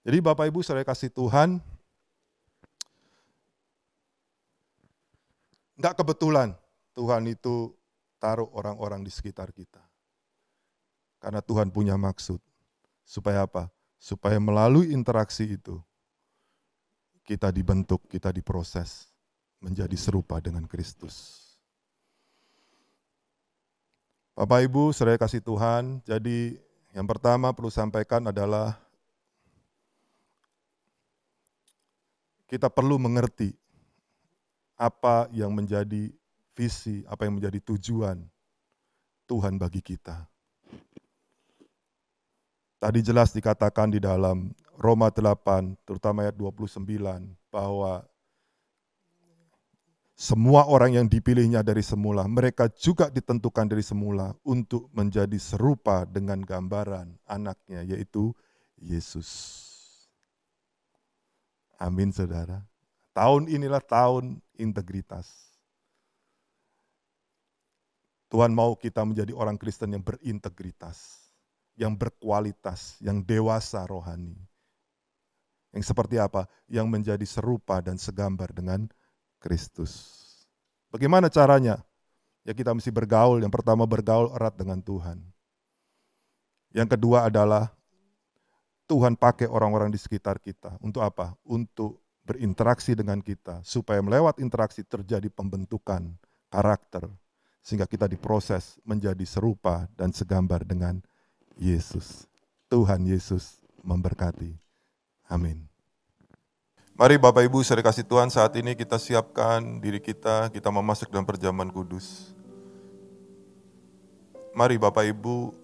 Jadi Bapak Ibu saudara kasih Tuhan, enggak kebetulan Tuhan itu taruh orang-orang di sekitar kita. Karena Tuhan punya maksud. Supaya apa? Supaya melalui interaksi itu, kita dibentuk, kita diproses menjadi serupa dengan Kristus. Bapak Ibu, saudara kasih Tuhan, jadi yang pertama perlu sampaikan adalah kita perlu mengerti apa yang menjadi visi, apa yang menjadi tujuan Tuhan bagi kita. Tadi jelas dikatakan di dalam Roma 8, terutama ayat 29, bahwa semua orang yang dipilihnya dari semula, mereka juga ditentukan dari semula untuk menjadi serupa dengan gambaran anaknya, yaitu Yesus. Amin, saudara. Tahun inilah tahun integritas. Tuhan mau kita menjadi orang Kristen yang berintegritas, yang berkualitas, yang dewasa rohani. Yang seperti apa? Yang menjadi serupa dan segambar dengan Kristus. Bagaimana caranya? Ya kita mesti bergaul. Yang pertama bergaul erat dengan Tuhan. Yang kedua adalah Tuhan pakai orang-orang di sekitar kita. Untuk apa? Untuk berinteraksi dengan kita. Supaya melewat interaksi terjadi pembentukan karakter. Sehingga kita diproses menjadi serupa dan segambar dengan Yesus. Tuhan Yesus memberkati. Amin. Mari Bapak Ibu saudara kasih Tuhan, saat ini kita siapkan diri kita mau masuk dalam perjamuan kudus. Mari Bapak Ibu,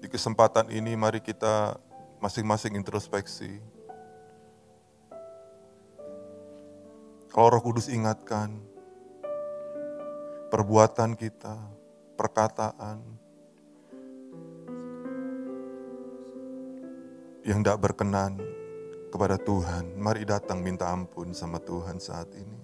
di kesempatan ini mari kita masing-masing introspeksi. Kalau Roh Kudus ingatkan, perbuatan kita, perkataan, yang tidak berkenan kepada Tuhan, mari datang minta ampun sama Tuhan saat ini.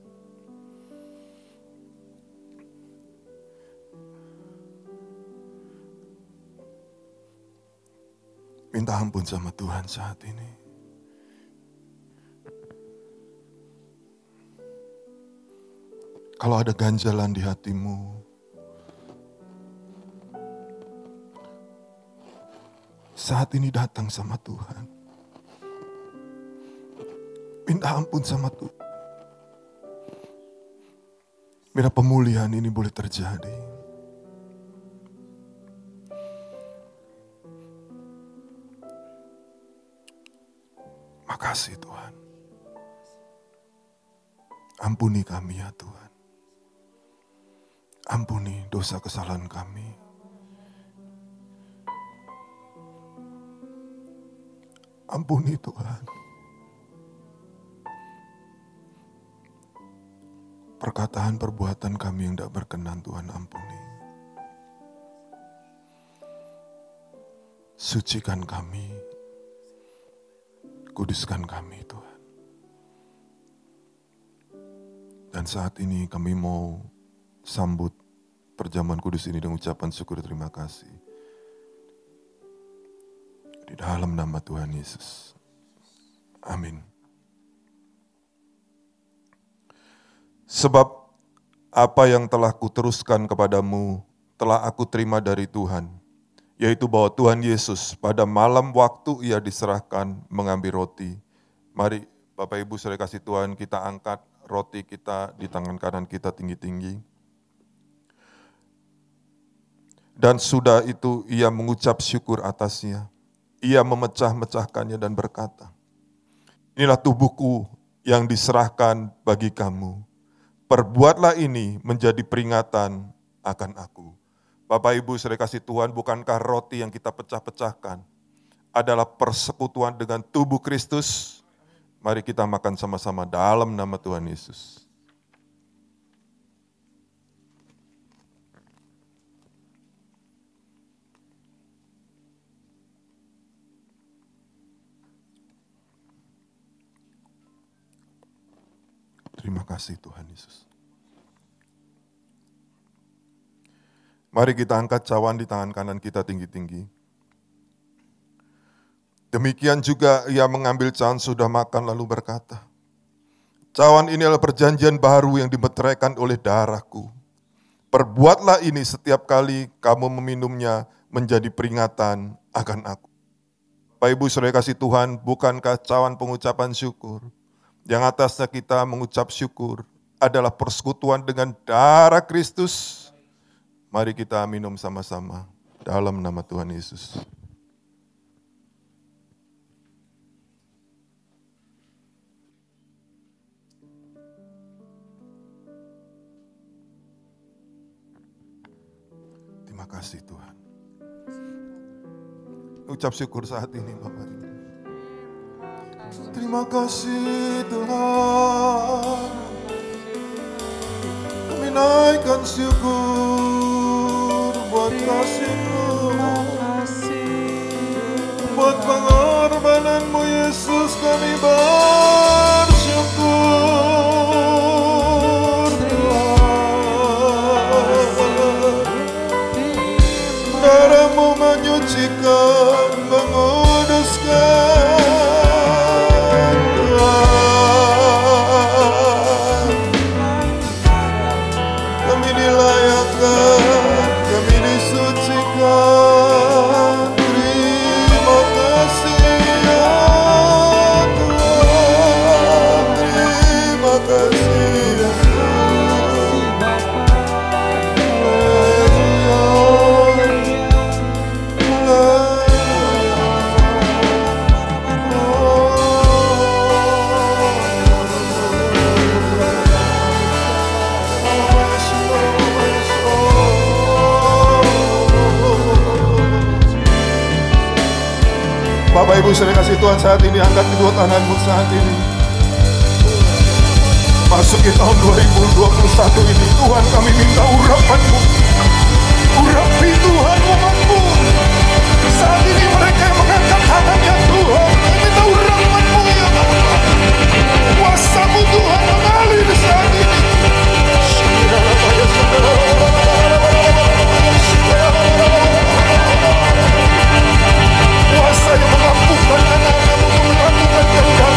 Minta ampun sama Tuhan saat ini. Kalau ada ganjalan di hatimu, saat ini datang sama Tuhan. Minta ampun sama Tuhan. Biar pemulihan ini boleh terjadi. Makasih Tuhan. Ampuni kami ya Tuhan. Ampuni dosa kesalahan kami. Ampuni Tuhan perkataan perbuatan kami yang tidak berkenan, Tuhan ampuni. Sucikan kami, kuduskan kami Tuhan. Dan saat ini kami mau sambut perjamuan kudus ini dengan ucapan syukur terima kasih. Di dalam nama Tuhan Yesus. Amin. Sebab apa yang telah kuteruskan kepadamu telah aku terima dari Tuhan, yaitu bahwa Tuhan Yesus pada malam waktu ia diserahkan mengambil roti. Mari Bapak Ibu saudara kasih Tuhan, kita angkat roti kita di tangan kanan kita tinggi-tinggi. Dan sudah itu ia mengucap syukur atasnya. Ia memecah-mecahkannya dan berkata, inilah tubuhku yang diserahkan bagi kamu. Perbuatlah ini menjadi peringatan akan aku. Bapak Ibu saudara kasih Tuhan, bukankah roti yang kita pecah-pecahkan adalah persekutuan dengan tubuh Kristus? Mari kita makan sama-sama dalam nama Tuhan Yesus. Terima kasih Tuhan Yesus. Mari kita angkat cawan di tangan kanan kita tinggi-tinggi. Demikian juga ia mengambil cawan sudah makan lalu berkata, cawan ini adalah perjanjian baru yang dimeteraikan oleh darahku. Perbuatlah ini setiap kali kamu meminumnya menjadi peringatan akan aku. Bapak Ibu saudara kasih Tuhan, bukankah cawan pengucapan syukur? Yang atasnya kita mengucap syukur adalah persekutuan dengan darah Kristus. Mari kita minum sama-sama dalam nama Tuhan Yesus. Terima kasih Tuhan. Ucap syukur saat ini Bapak Ibu. Terima kasih Tuhan, kami naikkan syukur buat kasih-Mu, buat pengorbanan-Mu Yesus kami bersyukur Tuhan. Darah-Mu menyucikan, menguduskan. Bapak Ibu saudara kasih Tuhan, saat ini angkat kedua tanganmu saat ini. Masuk ke tahun 2021 ini, Tuhan kami minta urapan-Mu. Urapi Tuhan umat-Mu. Saat ini mereka yang mengangkat tangannya Tuhan, kami minta urapan-Mu ya Bapak. Kuasa-Mu Tuhan mengalir saat ini. Kuasa yang mengampukan anak-anak-Mu, mengampukan kehidupan.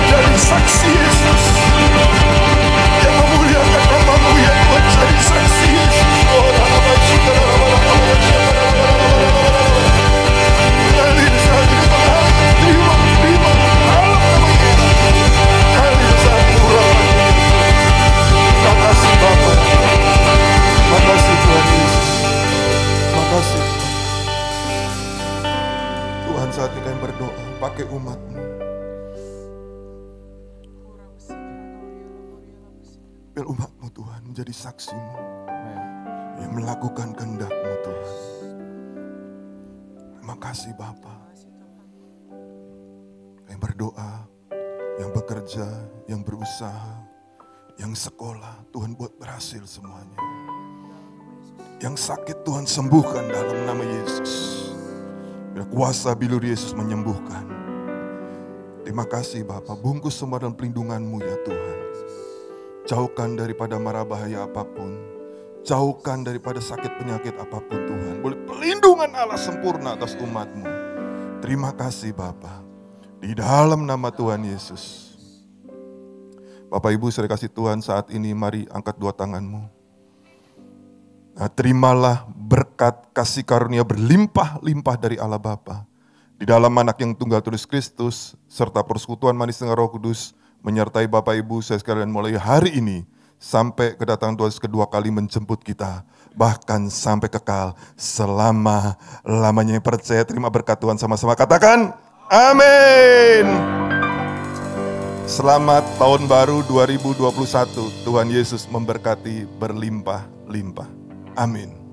Jadi saksi Yesus yang memuliakan nama-Mu, yang menjadi saksi Yesus. Mengalir saat ini, terima dalam nama Yesus. Mengalir saat urapan ini. Terima kasih Bapak. Terima kasih Tuhan Yesus. Terima kasih Tuhan. Saat ini kami berdoa, pakai umat-Mu. Biar umat-Mu Tuhan menjadi saksi-Mu yang melakukan kehendak-Mu Tuhan. Terima kasih Bapa. Kami berdoa, yang bekerja, yang berusaha, yang sekolah, Tuhan buat berhasil semuanya. Yang sakit Tuhan sembuhkan dalam nama Yesus. Biar kuasa bilur Yesus menyembuhkan. Terima kasih Bapa, bungkus semua dalam pelindungan-Mu ya Tuhan. Jauhkan daripada mara bahaya apapun. Jauhkan daripada sakit penyakit apapun Tuhan. Boleh pelindungan Allah sempurna atas umat-Mu. Terima kasih Bapa. Di dalam nama Tuhan Yesus. Bapak Ibu saya kasih Tuhan saat ini, mari angkat dua tanganmu. Nah, terimalah berkat kasih karunia berlimpah-limpah dari Allah Bapa. Di dalam anak yang tunggal Tuhan Kristus, serta persekutuan manis dengan Roh Kudus, menyertai Bapak Ibu saya sekalian mulai hari ini, sampai kedatangan Tuhan kedua kali menjemput kita, bahkan sampai kekal selama-lamanya. Percaya terima berkat Tuhan sama-sama, katakan amin. Selamat tahun baru 2021. Tuhan Yesus memberkati berlimpah-limpah. Amin.